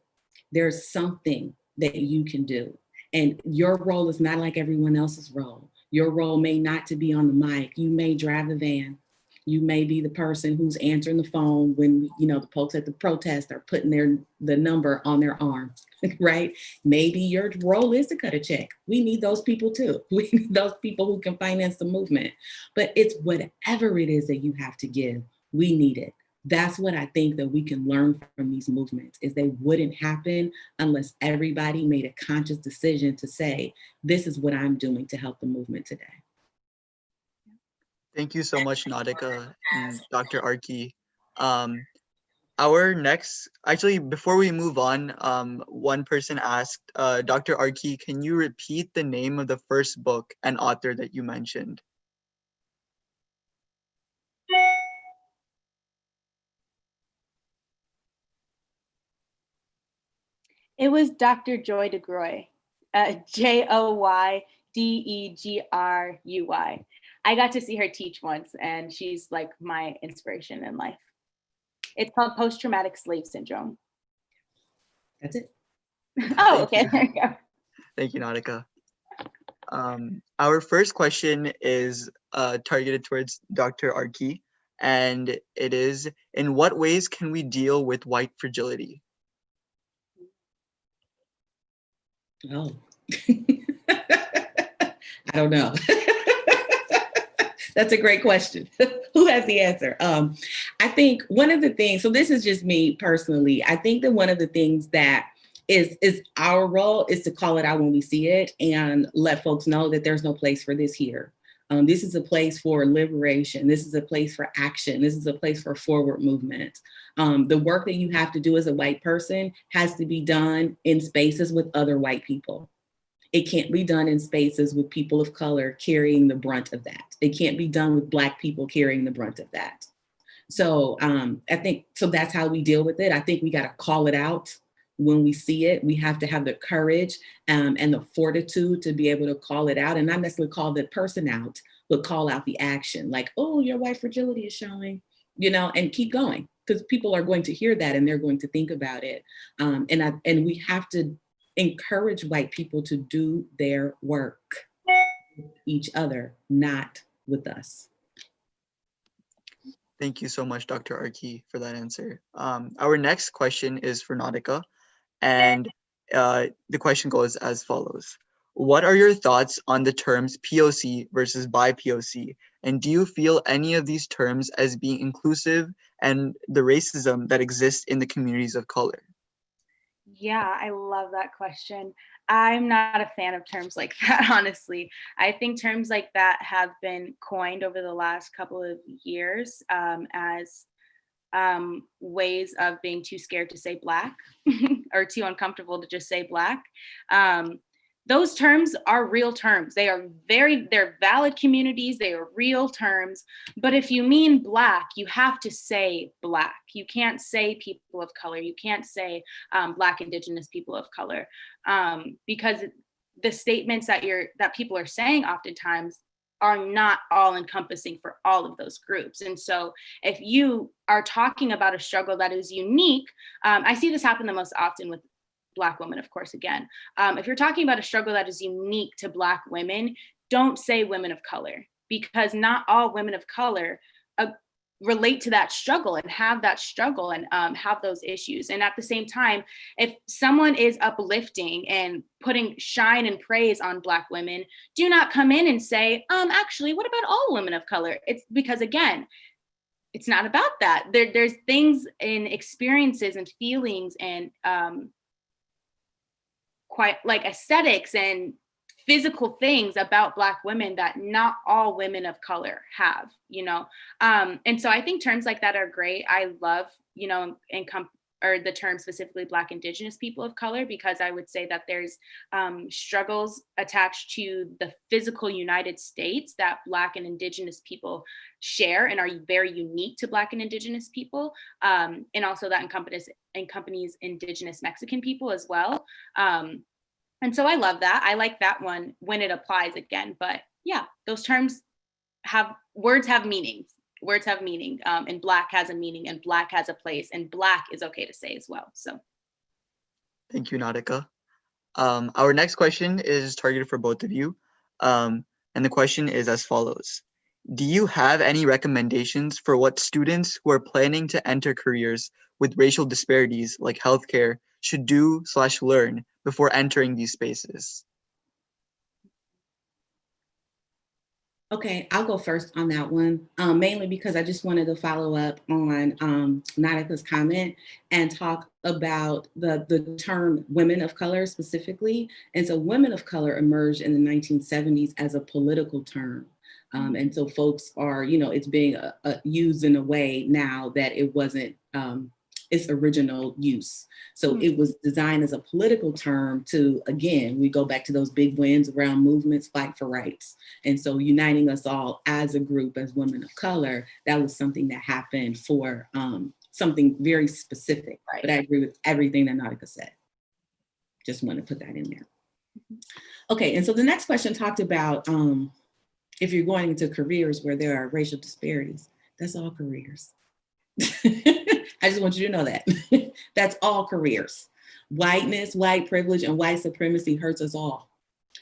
There's something that you can do. And your role is not like everyone else's role. Your role may not to be on the mic. You may drive the van. You may be the person who's answering the phone when, the folks at the protest are putting the number on their arm, right? Maybe your role is to cut a check. We need those people too. We need those people who can finance the movement. But it's whatever it is that you have to give, we need it. That's what I think that we can learn from these movements, is they wouldn't happen unless everybody made a conscious decision to say, this is what I'm doing to help the movement today. Thank you so much, Nautica and Dr. Arki. Actually, before we move on, one person asked, Dr. Arki, can you repeat the name of the first book and author that you mentioned? It was Dr. Joy DeGruy, Joydegruy. I got to see her teach once, and she's like my inspiration in life. It's called Post-Traumatic Slave Syndrome. That's it. Oh, okay, there you go. Thank you, Nautica. Our first question is targeted towards Dr. Arki, and it is, in what ways can we deal with white fragility? Oh, I don't know. That's a great question. Who has the answer? I think one of the things, so this is just me personally, I think that one of the things that is our role is to call it out when we see it and let folks know that there's no place for this here. This is a place for liberation. This is a place for action. This is a place for forward movement. The work that you have to do as a white person has to be done in spaces with other white people. It can't be done in spaces with people of color carrying the brunt of that. It can't be done with Black people carrying the brunt of that. So I think, so that's how we deal with it. I think we got to call it out when we see it. We have to have the courage and the fortitude to be able to call it out, and not necessarily call the person out, but call out the action. Like, oh, your white fragility is showing, and keep going, because people are going to hear that and they're going to think about it. And we have to encourage white people to do their work. each other, not with us. Thank you so much, Dr. Arki, for that answer. Our next question is for Nautica, and the question goes as follows. What are your thoughts on the terms POC versus BIPOC? And do you feel any of these terms as being inclusive and the racism that exists in the communities of color? Yeah, I love that question. I'm not a fan of terms like that, honestly. I think terms like that have been coined over the last couple of years as ways of being too scared to say Black or too uncomfortable to just say Black. Those terms are real terms. They're valid communities. They are real terms. But if you mean Black, you have to say Black. You can't say people of color. You can't say Black, Indigenous people of color, because the statements that people are saying oftentimes are not all encompassing for all of those groups. And so if you are talking about a struggle that is unique, I see this happen the most often with Black women, of course, again. If you're talking about a struggle that is unique to Black women, don't say women of color, because not all women of color relate to that struggle and have that struggle and have those issues. And at the same time, if someone is uplifting and putting shine and praise on Black women, do not come in and say, actually, what about all women of color? It's because, again, it's not about that. There's things and experiences and feelings and quite like aesthetics and physical things about Black women that not all women of color have, and so I think terms like that are great. I love, or the term specifically Black Indigenous people of color, because I would say that there's struggles attached to the physical United States that Black and Indigenous people share and are very unique to Black and Indigenous people, and also that encompasses Indigenous Mexican people as well. And so I love that. I like that one when it applies again. But yeah, those terms words have meanings. Words have meaning, and Black has a meaning, and Black has a place, and Black is okay to say as well. So, thank you, Nautica. Our next question is targeted for both of you, and the question is as follows. Do you have any recommendations for what students who are planning to enter careers with racial disparities like healthcare should do/learn before entering these spaces? Okay, I'll go first on that one, mainly because I just wanted to follow up on Nadica's comment and talk about the term women of color specifically. And so women of color emerged in the 1970s as a political term. And so folks are, it's being used in a way now that it wasn't its original use. So it was designed as a political term to, again, we go back to those big wins around movements, fight for rights. And so uniting us all as a group, as women of color, that was something that happened for something very specific. Right. But I agree with everything that Nautica said. Just want to put that in there. Okay, and so the next question talked about if you're going into careers where there are racial disparities, that's all careers. I just want you to know that. That's all careers. Whiteness, white privilege, and white supremacy hurts us all.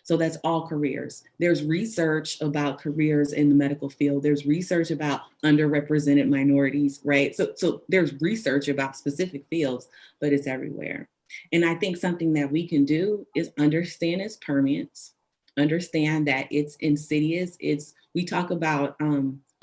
So that's all careers. There's research about careers in the medical field. There's research about underrepresented minorities, right? So there's research about specific fields, but it's everywhere. And I think something that we can do is understand its permeance, understand that it's insidious. We talk about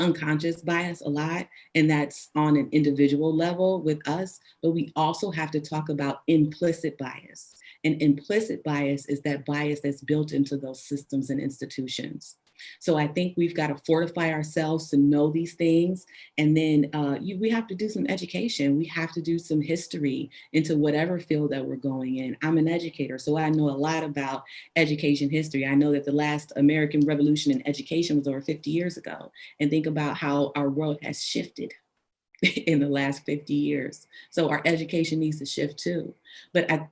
unconscious bias a lot, and that's on an individual level with us, but we also have to talk about implicit bias. And implicit bias is that bias that's built into those systems and institutions. So I think we've got to fortify ourselves to know these things. And then we have to do some education. We have to do some history into whatever field that we're going in. I'm an educator, so I know a lot about education history. I know that the last American Revolution in education was over 50 years ago. And think about how our world has shifted in the last 50 years. So our education needs to shift too.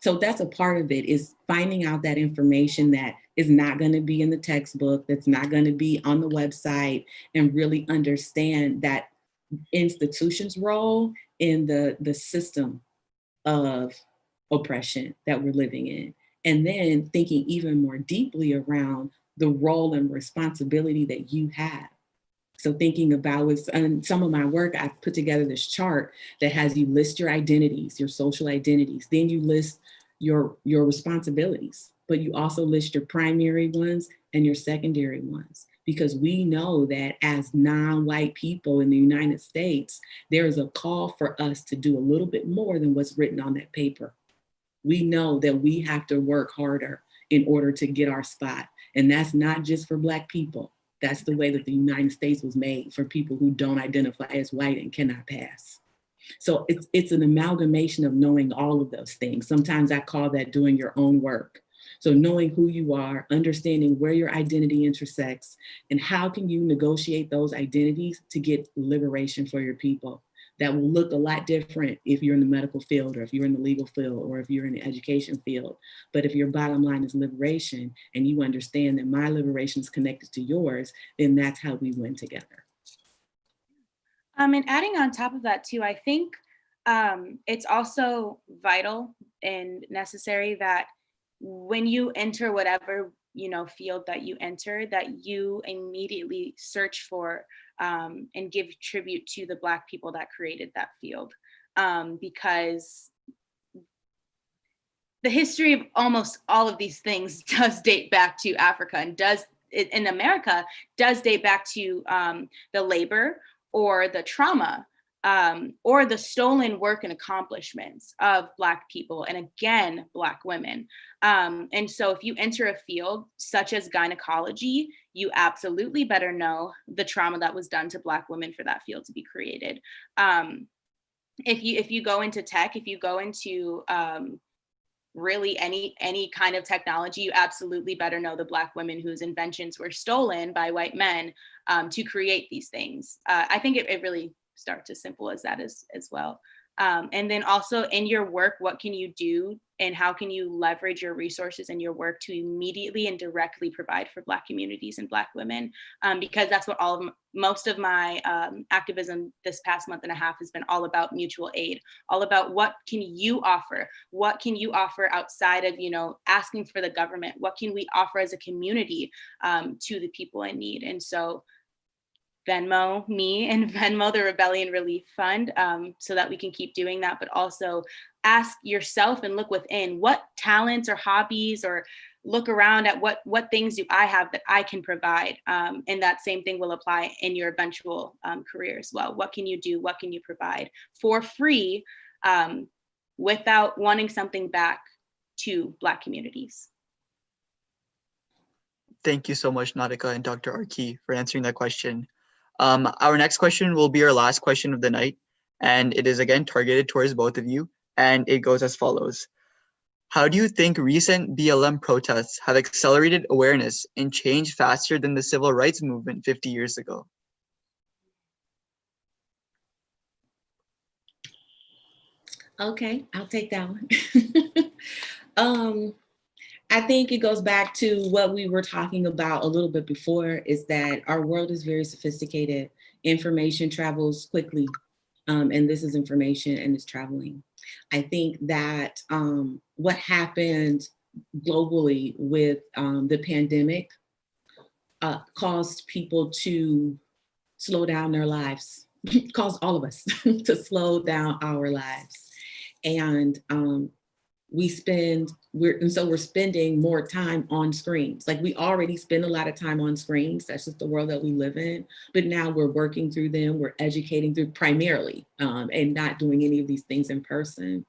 So that's a part of it, is finding out that information that is not going to be in the textbook, that's not going to be on the website, and really understand that institution's role in the system of oppression that we're living in. And then thinking even more deeply around the role and responsibility that you have. So thinking about with some of my work, I've put together this chart that has you list your identities, your social identities. Then you list your responsibilities, but you also list your primary ones and your secondary ones, because we know that as non-white people in the United States, there is a call for us to do a little bit more than what's written on that paper. We know that we have to work harder in order to get our spot. And that's not just for Black people. That's the way that the United States was made, for people who don't identify as white and cannot pass. So it's an amalgamation of knowing all of those things. Sometimes I call that doing your own work. So knowing who you are, understanding where your identity intersects, and how can you negotiate those identities to get liberation for your people. That will look a lot different if you're in the medical field, or if you're in the legal field, or if you're in the education field. But if your bottom line is liberation, and you understand that my liberation is connected to yours, then that's how we win together. And adding on top of that too, I think it's also vital and necessary that when you enter whatever field that you enter, that you immediately search for and give tribute to the Black people that created that field, because the history of almost all of these things does date back to Africa, and in America does date back to the labor or the trauma or the stolen work and accomplishments of Black people, and again, Black women. And so if you enter a field such as gynecology, you absolutely better know the trauma that was done to Black women for that field to be created. If you go into tech, if you go into really any kind of technology, you absolutely better know the Black women whose inventions were stolen by white men to create these things. I think it really starts as simple as that as well. And then also in your work, what can you do and how can you leverage your resources and your work to immediately and directly provide for Black communities and Black women? Because that's what most of my activism this past month and a half has been all about: mutual aid, all about what can you offer? What can you offer outside of, asking for the government? What can we offer as a community to the people in need? And so Venmo me and Venmo the Rebellion Relief Fund, so that we can keep doing that, but also ask yourself and look within, what talents or hobbies, or look around at what things do I have that I can provide, and that same thing will apply in your eventual career as well. What can you do? What can you provide for free without wanting something back to Black communities? Thank you so much, Nautica and Dr. Arki, for answering that question. Our next question will be our last question of the night, and it is again targeted towards both of you, and it goes as follows. How do you think recent BLM protests have accelerated awareness and changed faster than the civil rights movement 50 years ago? Okay, I'll take that one. I think it goes back to what we were talking about a little bit before, is that our world is very sophisticated. Information travels quickly, and this is information and it's traveling. I think that what happened globally with the pandemic caused people to slow down their lives, caused all of us to slow down our lives. And we're spending more time on screens. Like, we already spend a lot of time on screens. That's just the world that we live in. But now we're working through them. We're educating through primarily, and not doing any of these things in person.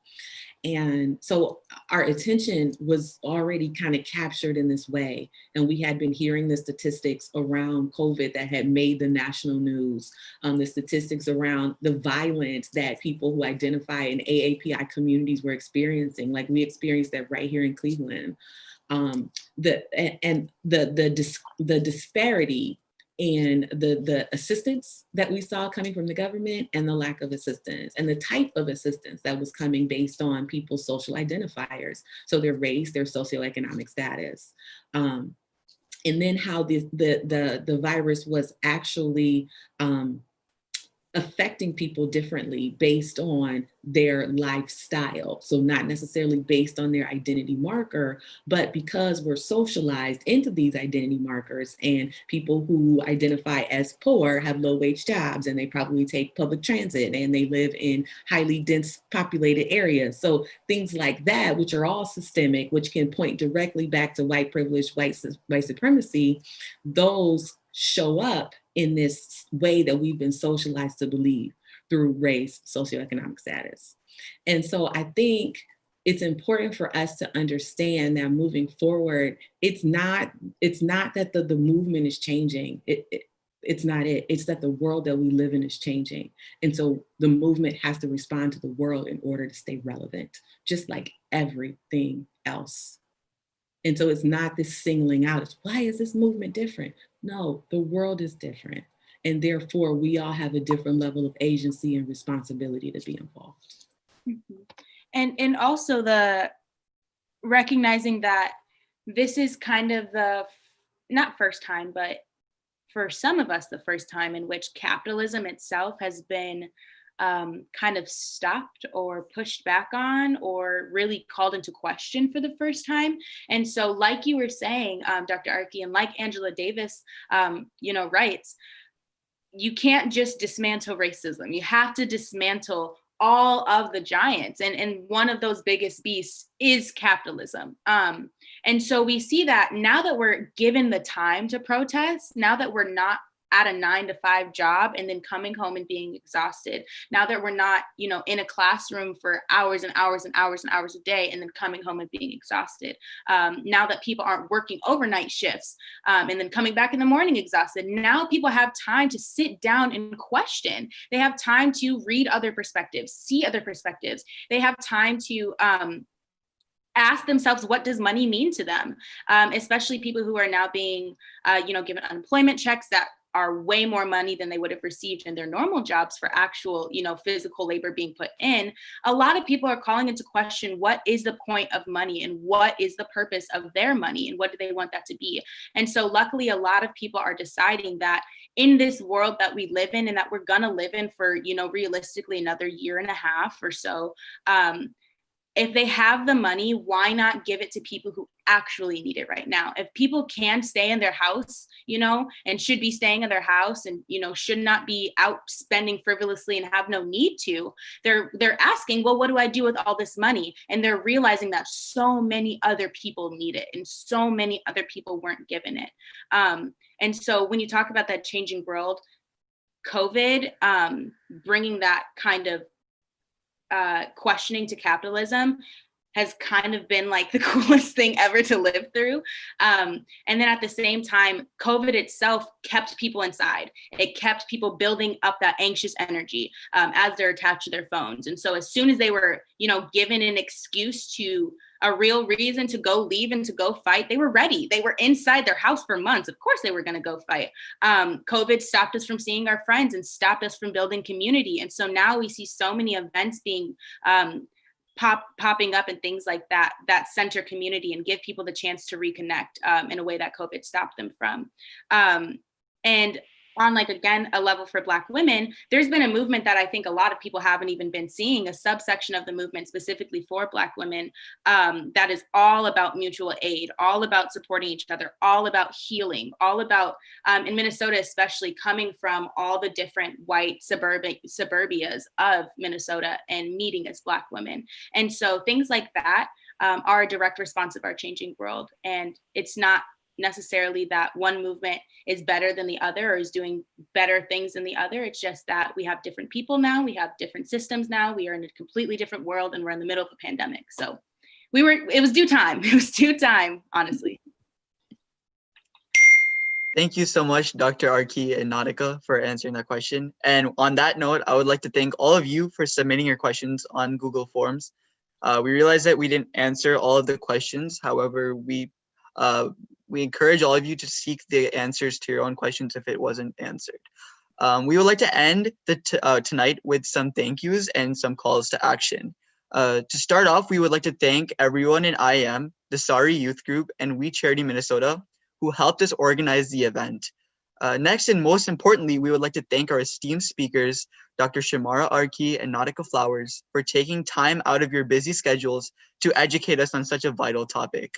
And so our attention was already kind of captured in this way. And we had been hearing the statistics around COVID that had made the national news, the statistics around the violence that people who identify in AAPI communities were experiencing. Like, we experienced that right here in Cleveland. The disparity and the assistance that we saw coming from the government, and the lack of assistance, and the type of assistance that was coming based on people's social identifiers. So their race, their socioeconomic status. And then how the virus was actually affecting people differently based on their lifestyle. So not necessarily based on their identity marker, but because we're socialized into these identity markers, and people who identify as poor have low wage jobs, and they probably take public transit, and they live in highly dense populated areas. So things like that, which are all systemic, which can point directly back to white privilege, white supremacy, those show up in this way that we've been socialized to believe through race, socioeconomic status. And so I think it's important for us to understand that moving forward, it's not that the movement is changing. It's not it. It's that the world that we live in is changing. And so the movement has to respond to the world in order to stay relevant, just like everything else. And so it's not this singling out. It's why is this movement different? No, the world is different. And therefore, we all have a different level of agency and responsibility to be involved. Mm-hmm. And also the recognizing that this is kind of the, not first time, but for some of us, the first time in which capitalism itself has been kind of stopped or pushed back on or really called into question for the first time. And so like you were saying, Dr. Arki, and like Angela Davis, writes, you can't just dismantle racism. You have to dismantle all of the giants. And one of those biggest beasts is capitalism. And so we see that now that we're given the time to protest, now that we're not at a 9-to-5 job and then coming home and being exhausted, now that we're not, in a classroom for hours and hours and hours and hours a day and then coming home and being exhausted, now that people aren't working overnight shifts and then coming back in the morning exhausted, now people have time to sit down and question. They have time to read other perspectives, see other perspectives. They have time to ask themselves, what does money mean to them? Especially people who are now being, given unemployment checks that are way more money than they would have received in their normal jobs for actual, physical labor being put in. A lot of people are calling into question, what is the point of money and what is the purpose of their money and what do they want that to be? And so luckily, a lot of people are deciding that in this world that we live in and that we're gonna live in for, realistically another 1.5 years or so, if they have the money, why not give it to people who actually need it right now? If people can stay in their house, and should be staying in their house and, should not be out spending frivolously and have no need to, they're asking, well, what do I do with all this money? And they're realizing that so many other people need it and so many other people weren't given it. And so when you talk about that changing world, COVID, bringing that kind of questioning to capitalism has kind of been like the coolest thing ever to live through. And then at the same time, COVID itself kept people inside. It kept people building up that anxious energy as they're attached to their phones. And so as soon as they were, given an excuse to a real reason to go leave and to go fight, they were ready. They were inside their house for months. Of course they were going to go fight. COVID stopped us from seeing our friends and stopped us from building community. And so now we see so many events being popping up and things like that center community and give people the chance to reconnect in a way that COVID stopped them from. And on a level for Black women, there's been a movement that I think a lot of people haven't even been seeing, a subsection of the movement specifically for Black women that is all about mutual aid, all about supporting each other, all about healing, all about, in Minnesota especially, coming from all the different white suburbias of Minnesota and meeting as Black women. And so things like that are a direct response of our changing world. And it's not necessarily that one movement is better than the other or is doing better things than the other. It's just that we have different people now, we have different systems now, we are in a completely different world and we're in the middle of a pandemic. So it was due time. It was due time, honestly. Thank you so much, Dr. Arki and Nautica, for answering that question. And on that note, I would like to thank all of you for submitting your questions on Google Forms. We realized that we didn't answer all of the questions. However, we encourage all of you to seek the answers to your own questions if it wasn't answered. We would like to end tonight with some thank yous and some calls to action. To start off, we would like to thank everyone in IAM, the SAARI Youth Group, and We Charity Minnesota who helped us organize the event. Next, and most importantly, we would like to thank our esteemed speakers, Dr. Shamara Arki and Nautica Flowers, for taking time out of your busy schedules to educate us on such a vital topic.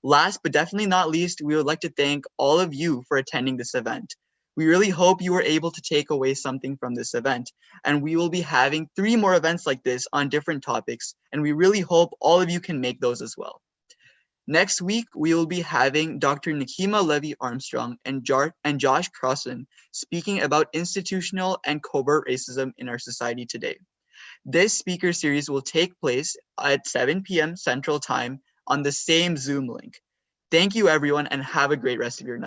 Last but definitely not least, we would like to thank all of you for attending this event. We really hope you were able to take away something from this event, and we will be having 3 more events like this on different topics, and we really hope all of you can make those as well. Next week, we will be having Dr. Nikema Levy-Armstrong and Josh Crossan speaking about institutional and covert racism in our society today. This speaker series will take place at 7 p.m. Central Time on the same Zoom link. Thank you, everyone, and have a great rest of your night.